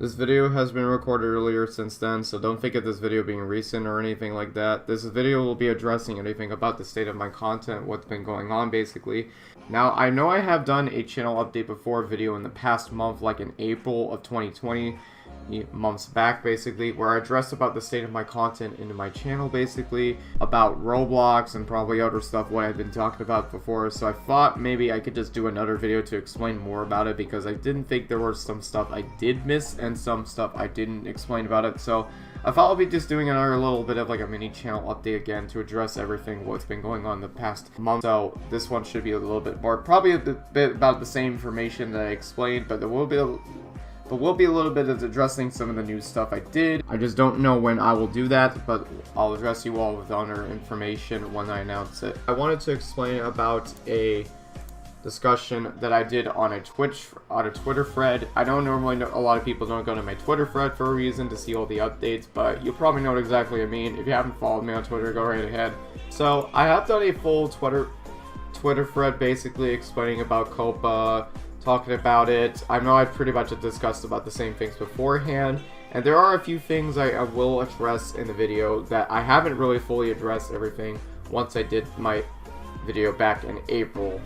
This video has been recorded earlier since then, so don't think of this video being recent or anything like that. This video will be addressing anything about the state of my content, what's been going on basically. Now, I know I have done a channel update before video in the past month, like in April of 2020, months back basically, where I addressed about the state of my content into my channel basically, about Roblox and probably other stuff what I've been talking about before. So I thought maybe I could just do another video to explain more about it, because I didn't think there was some stuff I did miss and some stuff I didn't explain about it. So I thought I'll be just doing another little bit of like a mini channel update again to address everything what's been going on the past month. So this one should be a little bit more, probably a bit about the same information that I explained, but there will be a little bit of addressing some of the new stuff I did. I just don't know when I will do that, but I'll address you all with other information when I announce it. I wanted to explain about a discussion that I did on a Twitter thread. I don't normally know, a lot of people don't go to my Twitter thread for a reason to see all the updates, but you'll probably know exactly what I mean. If you haven't followed me on Twitter, go right ahead. So I have done a full Twitter thread basically explaining about Copa, talking about it. I know I pretty much have discussed about the same things beforehand, and there are a few things I will address in the video that I haven't really fully addressed everything once I did my video back in April.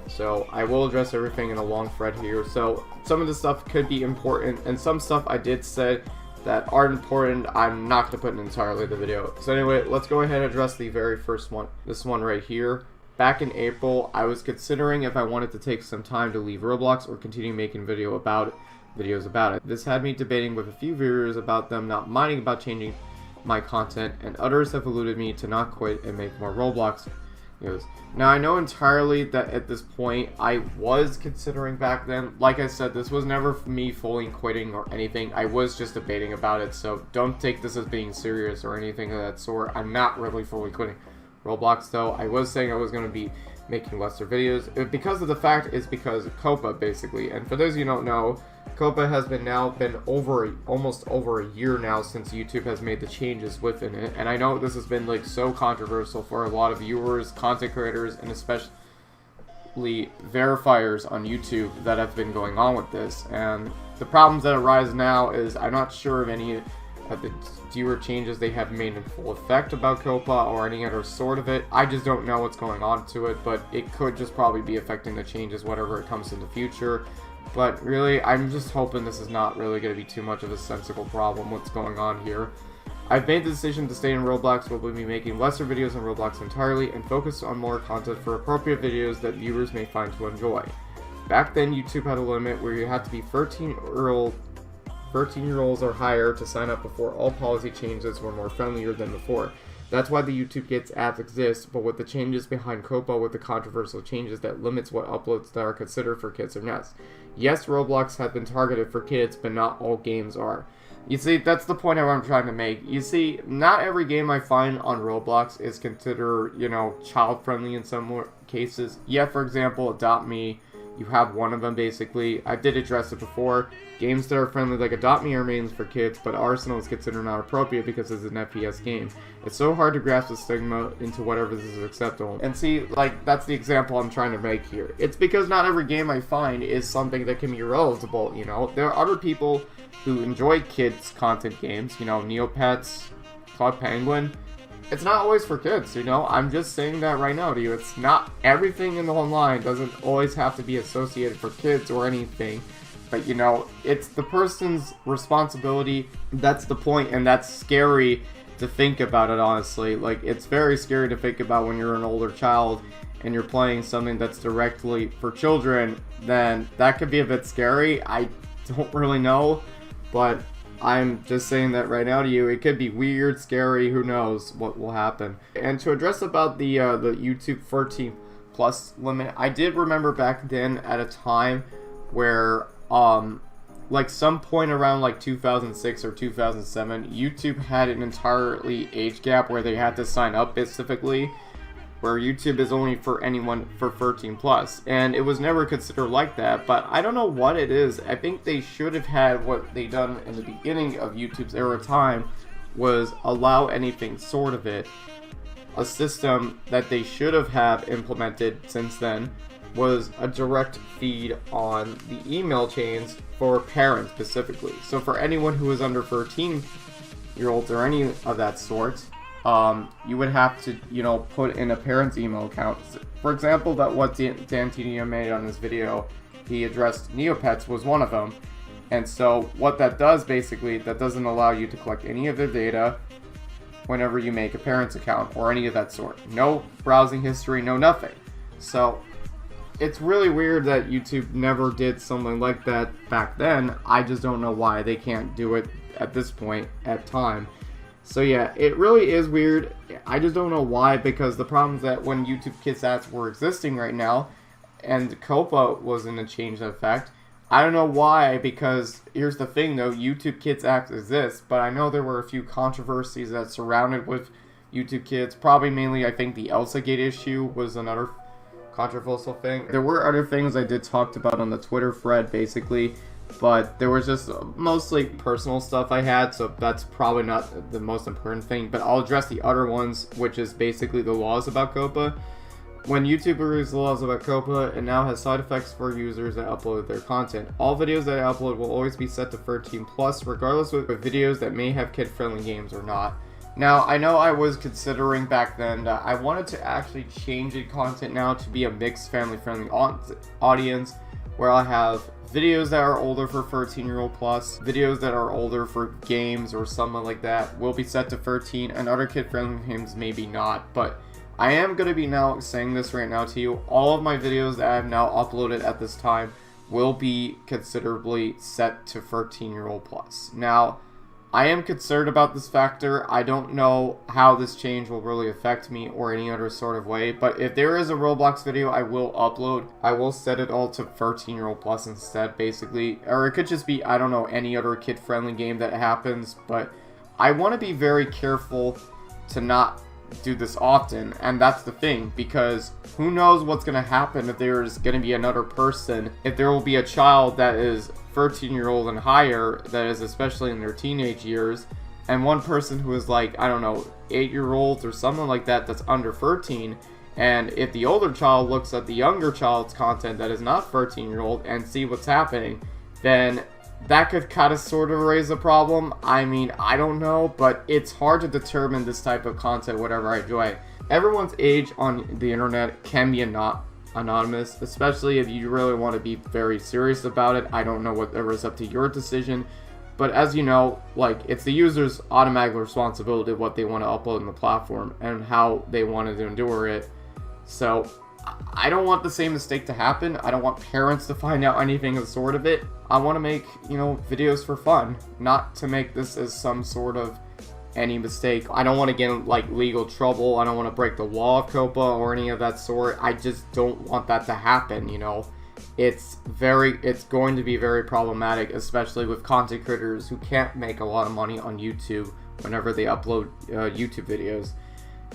So I will address everything in a long thread here. So some of the stuff could be important, and some stuff I did say that aren't important, I'm not going to put in entirely the video. So anyway, let's go ahead and address the very first one. This one right here. Back in April, I was considering if I wanted to take some time to leave Roblox or continue making videos about it. This had me debating with a few viewers about them not minding about changing my content, and others have alluded me to not quit and make more Roblox videos. Now, I know entirely that at this point, I was considering back then. Like I said, this was never me fully quitting or anything. I was just debating about it, so don't take this as being serious or anything of that sort. I'm not really fully quitting Roblox though. I was saying I was going to be making lesser videos because of the fact is because of Copa basically. And for those of you who don't know, Copa has been almost over a year now since YouTube has made the changes within it, and I know this has been like so controversial for a lot of viewers, content creators, and especially verifiers on YouTube that have been going on with this. And the problems that arise now is I'm not sure of any of the fewer changes they have made in full effect about Copa or any other sort of it. I just don't know what's going on to it, but it could just probably be affecting the changes whatever it comes in the future. But really, I'm just hoping this is not really going to be too much of a sensible problem what's going on here. I've made the decision to stay in Roblox, but will be making lesser videos on Roblox entirely and focus on more content for appropriate videos that viewers may find to enjoy. Back then, YouTube had a limit where you had to be 13-year-olds or higher to sign up before all policy changes were more friendlier than before. That's why the YouTube Kids ads exist, but with the changes behind Copa with the controversial changes that limits what uploads that are considered for kids or not. Yes, Roblox has been targeted for kids, but not all games are. You see, that's the point I'm trying to make. You see, not every game I find on Roblox is considered, you know, child-friendly in some cases. Yeah, for example, Adopt Me. You have one of them basically. I did address it before. Games that are friendly like Adopt Me are mainly for kids, but Arsenal is considered not appropriate because it's an FPS game. It's so hard to grasp the stigma into whatever this is acceptable. And see, like, that's the example I'm trying to make here. It's because not every game I find is something that can be relatable, you know? There are other people who enjoy kids content games, you know, Neopets, Club Penguin. It's not always for kids, you know? I'm just saying that right now to you. It's not everything in the online doesn't always have to be associated for kids or anything. But, you know, it's the person's responsibility. That's the point, and that's scary to think about it, honestly. Like, it's very scary to think about when you're an older child and you're playing something that's directly for children. Then that could be a bit scary. I don't really know, but I'm just saying that right now to you. It could be weird, scary, who knows what will happen. And to address about the YouTube 13+ limit, I did remember back then at a time where, like some point around like 2006 or 2007, YouTube had an entirely age gap where they had to sign up specifically, where YouTube is only for anyone for 13+, and it was never considered like that. But I don't know what it is. I think they should have had what they done in the beginning of YouTube's era time was allow anything sort of it, a system that they should have implemented since then, was a direct feed on the email chains for parents specifically. So for anyone who is under 13-year-olds or any of that sort, you would have to, put in a parent's email account. For example, that what Dantinia made on this video, he addressed Neopets was one of them. And so what that does basically, that doesn't allow you to collect any of their data whenever you make a parent's account or any of that sort. No browsing history, no nothing. So it's really weird that YouTube never did something like that back then. I just don't know why they can't do it at this point at time. So yeah, it really is weird. I just don't know why, because the problem is that when YouTube Kids ads were existing right now, and COPA was in a change in effect, I don't know why, because here's the thing though, YouTube Kids Act exists, but I know there were a few controversies that surrounded with YouTube Kids. Probably mainly, I think the ElsaGate issue was another controversial thing. There were other things I did talk about on the Twitter thread basically, but there was just mostly personal stuff I had, so that's probably not the most important thing. But I'll address the other ones, which is basically the laws about COPA. When YouTube released the laws about COPA, it now has side effects for users that upload their content. All videos that I upload will always be set to 13+, regardless of videos that may have kid-friendly games or not. Now, I know I was considering back then that I wanted to actually change the content now to be a mixed family-friendly audience, where I have videos that are older for 13-year-old plus, videos that are older for games or something like that will be set to 13, and other kid-friendly games maybe not. But I am going to be now saying this right now to you, all of my videos that I have now uploaded at this time will be considerably set to 13-year-old plus. Now, I am concerned about this factor. I don't know how this change will really affect me or any other sort of way, but if there is a Roblox video I will upload, I will set it all to 13-year-old plus instead, basically. Or it could just be, I don't know, any other kid-friendly game that happens, but I want to be very careful to not do this often, and that's the thing, because who knows what's going to happen if there's going to be another person, if there will be a child that is 13-year-old and higher, that is especially in their teenage years, and one person who is like, I don't know, 8-year-old or something like that that's under 13, and if the older child looks at the younger child's content that is not 13-year-old and see what's happening, then that could kind of sort of raise a problem. I mean, I don't know, but it's hard to determine this type of content, whatever I enjoy. Everyone's age on the internet can be anonymous, especially if you really want to be very serious about it. I don't know, whatever is up to your decision. But as you know, like, it's the user's automatic responsibility what they want to upload on the platform and how they want to endure it. So I don't want the same mistake to happen. I don't want parents to find out anything of the sort of it. I want to make, videos for fun, not to make this as some sort of any mistake. I don't want to get in, like, legal trouble. I don't want to break the law of COPA or any of that sort. I just don't want that to happen, It's going to be very problematic, especially with content creators who can't make a lot of money on YouTube whenever they upload YouTube videos.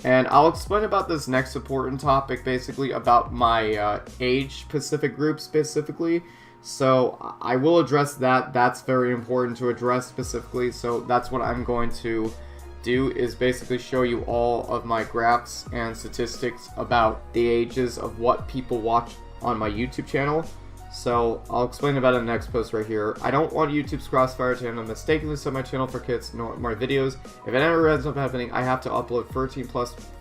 And I'll explain about this next important topic, basically about my age-specific group specifically. So I will address that. That's very important to address specifically. So that's what I'm going to do, is basically show you all of my graphs and statistics about the ages of what people watch on my YouTube channel. So I'll explain about it in the next post right here. I don't want YouTube's crossfire to mistakenly set my channel for kids nor my videos. If it ever ends up happening, I have to upload 13+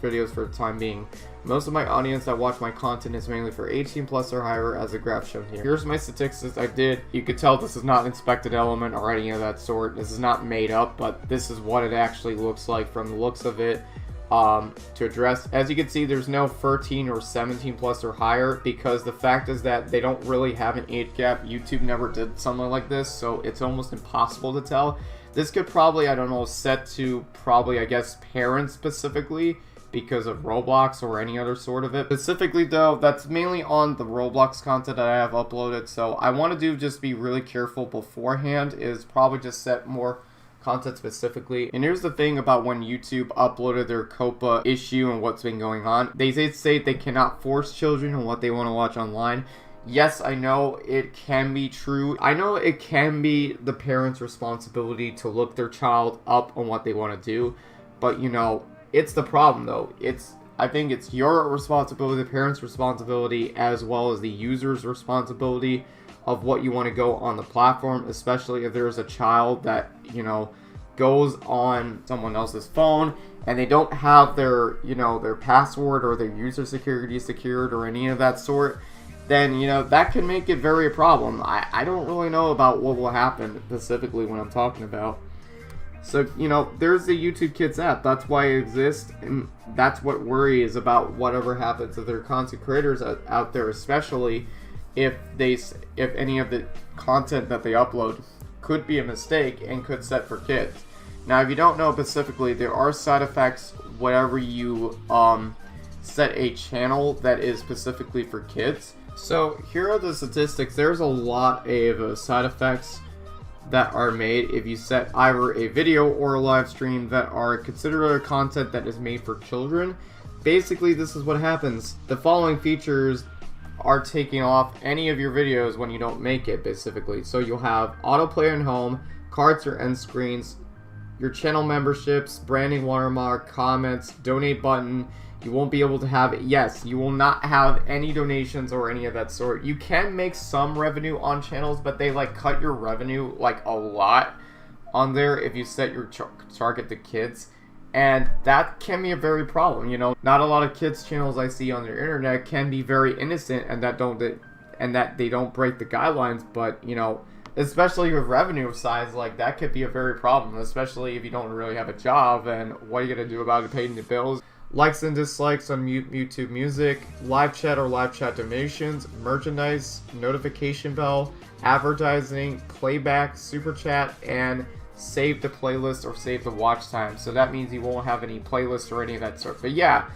videos for the time being. Most of my audience that watch my content is mainly for 18+ or higher, as the graph shown here. Here's my statistics I did. You could tell this is not an inspected element or any of that sort. This is not made up, but this is what it actually looks like from the looks of it. To address, as you can see, there's no 13 or 17+ or higher, because the fact is that they don't really have an age gap. YouTube never did something like this, so it's almost impossible to tell. This could probably, I don't know, set to probably, I guess, parents specifically, because of Roblox or any other sort of it. Specifically though, that's mainly on the Roblox content that I have uploaded, so I want to do just be really careful beforehand, is probably just set more content specifically. And here's the thing about when YouTube uploaded their COPA issue and what's been going on. They did say they cannot force children on what they want to watch online. Yes, I know it can be true. I know it can be the parent's responsibility to look their child up on what they want to do. But, it's the problem, though. I think it's your responsibility, the parents' responsibility, as well as the user's responsibility of what you want to go on the platform, especially if there's a child that, you know, goes on someone else's phone and they don't have their, you know, their password or their user security secured or any of that sort, then, you know, that can make it very a problem. I don't really know about what will happen specifically when I'm talking about. So, you know, there's the YouTube Kids app. That's why it exists, and that's what worries about whatever happens to their content creators out there, especially if any of the content that they upload could be a mistake and could set for kids. Now, if you don't know specifically, there are side effects whenever you set a channel that is specifically for kids. So here are the statistics. There's a lot of side effects that are made if you set either a video or a live stream that are considered content that is made for children. Basically, this is what happens. The following features are taking off any of your videos when you don't make it, specifically. So you'll have autoplay in home, cards or end screens, your channel memberships, branding watermark, comments, donate button. You won't be able to have, yes, you will not have any donations or any of that sort. You can make some revenue on channels, but they like cut your revenue like a lot on there if you set your target to kids. And that can be a very problem, you know. Not a lot of kids channels I see on the internet can be very innocent and that they don't break the guidelines, but, you know, especially with revenue size, like that could be a very problem, especially if you don't really have a job, and what are you gonna do about it, paying the bills? Likes and dislikes on YouTube Music, live chat or live chat donations, merchandise, notification bell, advertising, playback, super chat, and save the playlist or save the watch time. So that means you won't have any playlists or any of that sort. But yeah,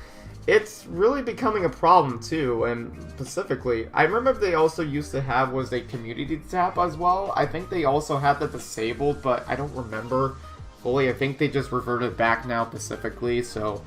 it's really becoming a problem too. And specifically, I remember they also used to have was a community tab as well. I think they also had that disabled, but I don't remember fully. I think they just reverted back now specifically. So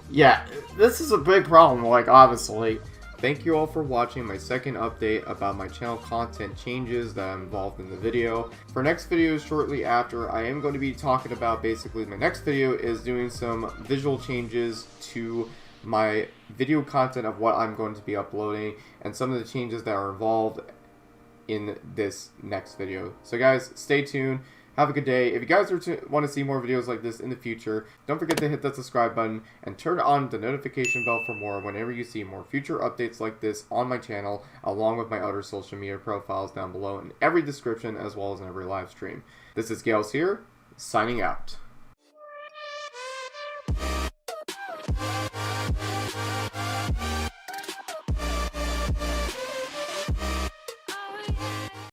yeah, this is a big problem, like, obviously. Thank you all for watching my second update about my channel content changes that I'm involved in the video. For next video shortly after, I am going to be talking about, basically, my next video is doing some visual changes to my video content of what I'm going to be uploading and some of the changes that are involved in this next video. So guys, stay tuned. Have a good day. If you guys want to see more videos like this in the future, don't forget to hit that subscribe button and turn on the notification bell for more whenever you see more future updates like this on my channel, along with my other social media profiles down below in every description as well as in every live stream. This is Gales here, signing out.